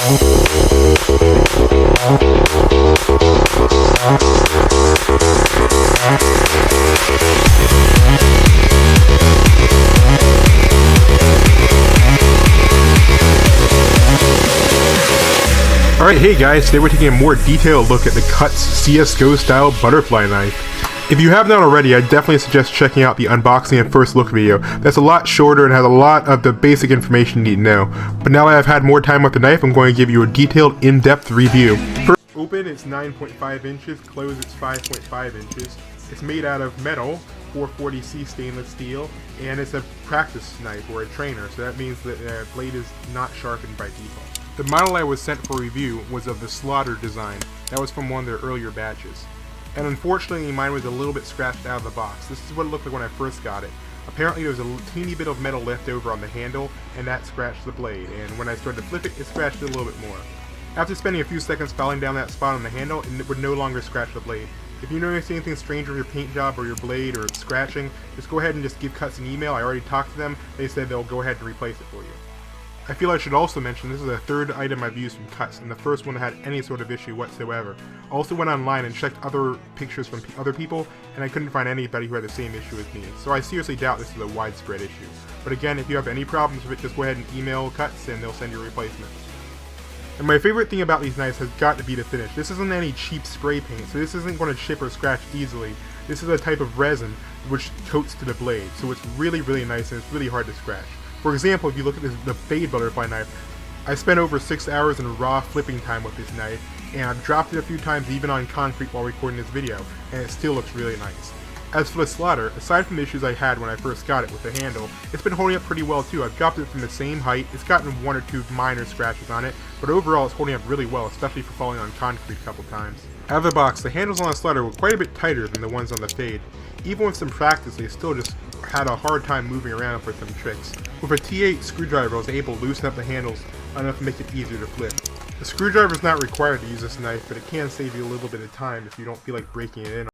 Alright, hey guys, today we're taking a more detailed look at the Cuts CSGO style butterfly knife. If you have not already, I definitely suggest checking out the unboxing and first look video. That's a lot shorter and has a lot of the basic information you need to know. But now that I've had more time with the knife, I'm going to give you a detailed, in-depth review. First, open, it's 9.5 inches, close, it's 5.5 inches. It's made out of metal, 440C stainless steel, and it's a practice knife or a trainer, so that means that the blade is not sharpened by default. The model I was sent for review was of the Slaughter design. That was from one of their earlier batches. And unfortunately mine was a little bit scratched out of the box. This is what it looked like when I first got it. Apparently there was a teeny bit of metal left over on the handle, and that scratched the blade, and when I started to flip it, it scratched it a little bit more. After spending a few seconds filing down that spot on the handle, it would no longer scratch the blade. If you notice anything strange with your paint job or your blade or scratching, just go ahead and just give Cuts an email. I already talked to them. They said they'll go ahead and replace it for you. I feel I should also mention this is the third item I've used from Cuts, and the first one that had any sort of issue whatsoever. I also went online and checked other pictures from other people, and I couldn't find anybody who had the same issue as me, so I seriously doubt this is a widespread issue. But again, if you have any problems with it, just go ahead and email Cuts and they'll send you a replacement. And my favorite thing about these knives has got to be the finish. This isn't any cheap spray paint, so this isn't going to chip or scratch easily. This is a type of resin which coats to the blade, so it's really, really nice and it's really hard to scratch. For example, if you look at the Fade butterfly knife, I spent over 6 hours in raw flipping time with this knife, and I've dropped it a few times even on concrete while recording this video, and it still looks really nice. As for the Slaughter, aside from the issues I had when I first got it with the handle, it's been holding up pretty well too. I've dropped it from the same height, it's gotten one or two minor scratches on it, but overall it's holding up really well, especially for falling on concrete a couple times. Out of the box, the handles on the Slaughter were quite a bit tighter than the ones on the Fade. Even with some practice, they still just had a hard time moving around for some tricks. With a T8 screwdriver, I was able to loosen up the handles enough to make it easier to flip. The screwdriver is not required to use this knife, but it can save you a little bit of time if you don't feel like breaking it in